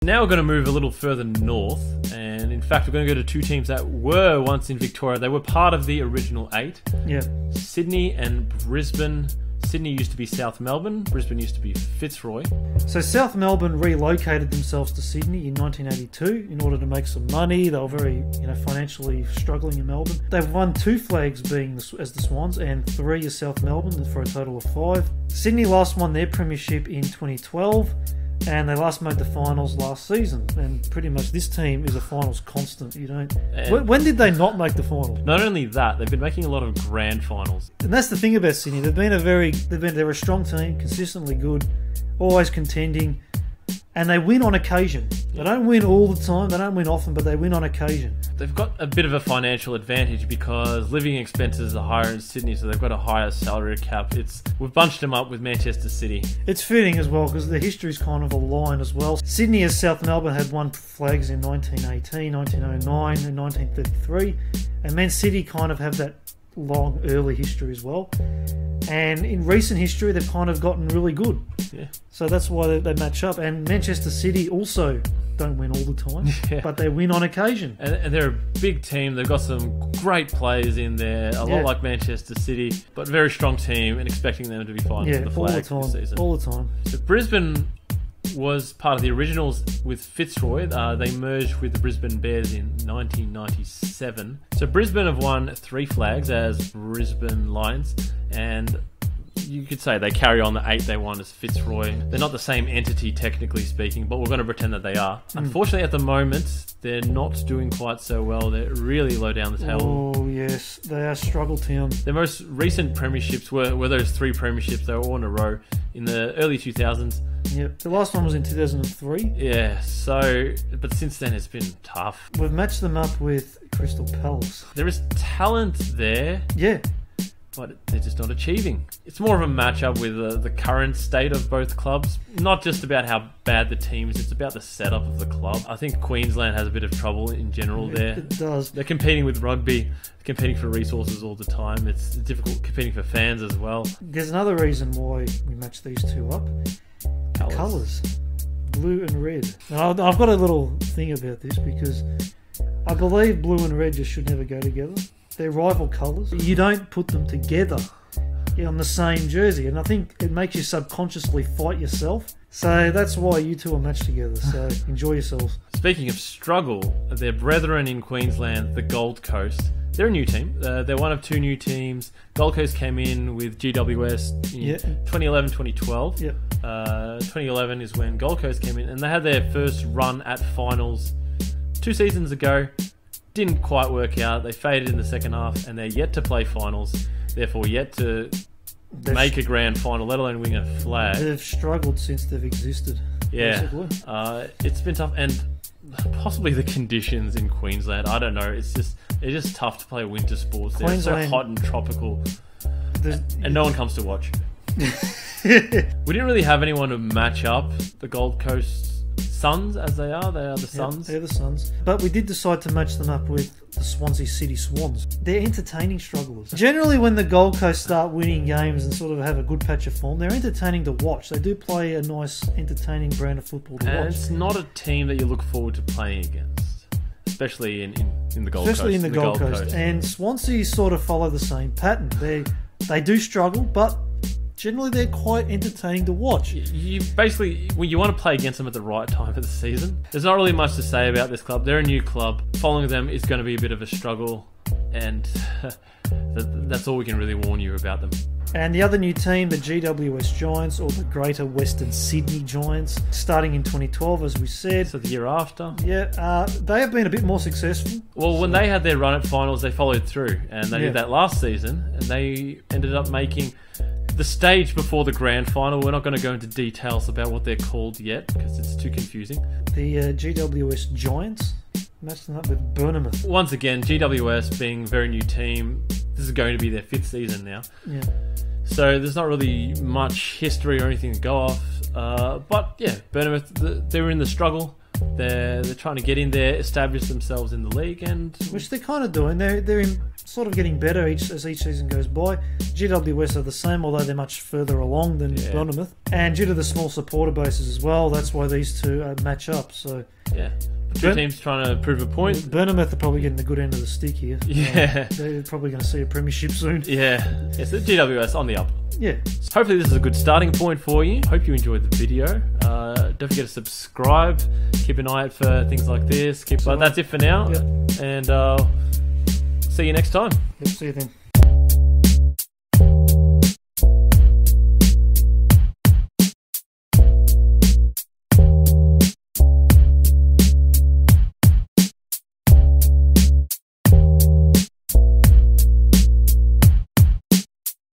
Now we're going to move a little further north, and in fact we're going to go to two teams that were once in Victoria. They were part of the original 8. Yeah. Sydney and Brisbane. Sydney used to be South Melbourne, Brisbane used to be Fitzroy. So South Melbourne relocated themselves to Sydney in 1982 in order to make some money. They were very, financially struggling in Melbourne. They've won 2 flags being as the Swans and 3 as South Melbourne for a total of 5. Sydney last won their premiership in 2012. And they last made the finals last season. And pretty much this team is a finals constant. When did they not make the finals? Not only that, they've been making a lot of grand finals. And that's the thing about Sydney. They're a strong team, consistently good, always contending, and they win on occasion. They don't win all the time, they don't win often, but they win on occasion. They've got a bit of a financial advantage because living expenses are higher in Sydney, so they've got a higher salary cap. We've bunched them up with Manchester City. It's fitting as well because the history's kind of aligned as well. Sydney as South Melbourne had won flags in 1918, 1909 and 1933, and Man City kind of have that long early history as well. And in recent history, they've kind of gotten really good. Yeah. So that's why they match up. And Manchester City also don't win all the time, but they win on occasion. And they're a big team. They've got some great players in there, a lot like Manchester City, but very strong team, and expecting them to be fighting for the flag this season. All the time. So Brisbane was part of the originals with Fitzroy. They merged with the Brisbane Bears in 1997. So Brisbane have won 3 flags as Brisbane Lions, and you could say they carry on the 8 they won as Fitzroy. They're not the same entity, technically speaking, but we're going to pretend that they are. Unfortunately, at the moment, they're not doing quite so well. They're really low down the table. Oh, yes. They are struggle town. Their most recent premierships were those 3 premierships. They were all in a row in the early 2000s. Yep. The last one was in 2003. Yeah, but since then it's been tough. We've matched them up with Crystal Palace. There is talent there. Yeah. But they're just not achieving. It's more of a matchup with the current state of both clubs. Not just about how bad the team is, it's about the setup of the club. I think Queensland has a bit of trouble in general there. It does. They're competing with rugby, competing for resources all the time. It's difficult competing for fans as well. There's another reason why we match these 2 up. Colours. Blue and red. Now, I've got a little thing about this because I believe blue and red just should never go together. They're rival colours. You don't put them together on the same jersey, and I think it makes you subconsciously fight yourself. So that's why you 2 are matched together. So enjoy yourselves. Speaking of struggle, their brethren in Queensland, the Gold Coast, they're a new team. They're one of 2 new teams. Gold Coast came in with GWS in 2011-2012. Yep. 2011 is when Gold Coast came in, and they had their first run at finals 2 seasons ago. Didn't quite work out. They faded in the second half, and they're yet to play finals. Therefore, yet to make a grand final, let alone win a flag. They've struggled since they've existed. Yeah. Basically. It's been tough, and possibly the conditions in Queensland. I don't know. It's just tough to play winter sports. They're so hot and tropical, and no one comes to watch. We didn't really have anyone to match up the Gold Coast Suns as they are. They are the Suns. They're the Suns. But we did decide to match them up with the Swansea City Swans. They're entertaining strugglers. Generally, when the Gold Coast start winning games and sort of have a good patch of form, they're entertaining to watch. They do play a nice, entertaining brand of football to watch. It's not a team that you look forward to playing against, especially in the Gold Coast. Especially in the Gold Coast. And Swansea sort of follow the same pattern. They do struggle, but generally they're quite entertaining to watch. You basically, when you want to play against them at the right time of the season. There's not really much to say about this club. They're a new club. Following them is going to be a bit of a struggle, and that's all we can really warn you about them. And the other new team, the GWS Giants, or the Greater Western Sydney Giants, starting in 2012, as we said. So the year after. Yeah, they have been a bit more successful. Well, when they had their run at finals, they followed through, and they did that last season, and they ended up making the stage before the grand final. We're not going to go into details about what they're called yet, because it's too confusing. The GWS Giants matched them up with Bournemouth. Once again, GWS being a very new team, this is going to be their 5th season now. Yeah. So there's not really much history or anything to go off. But yeah, Bournemouth, they were in the struggle. They're trying to get in there, establish themselves in the league, and which they're kind of doing. They're sort of getting better as each season goes by. GWS are the same, although they're much further along than Bournemouth. And due to the small supporter bases as well, that's why these two match up. So yeah, two teams trying to prove a point. Bournemouth are probably getting the good end of the stick here. Yeah, they're probably going to see a premiership soon. Yeah, so GWS on the up. Yeah. Hopefully this is a good starting point for you. Hope you enjoyed the video. Don't forget to subscribe. Keep an eye out for things like this. But that's it for now. Yep. And see you next time. Yep, see you then.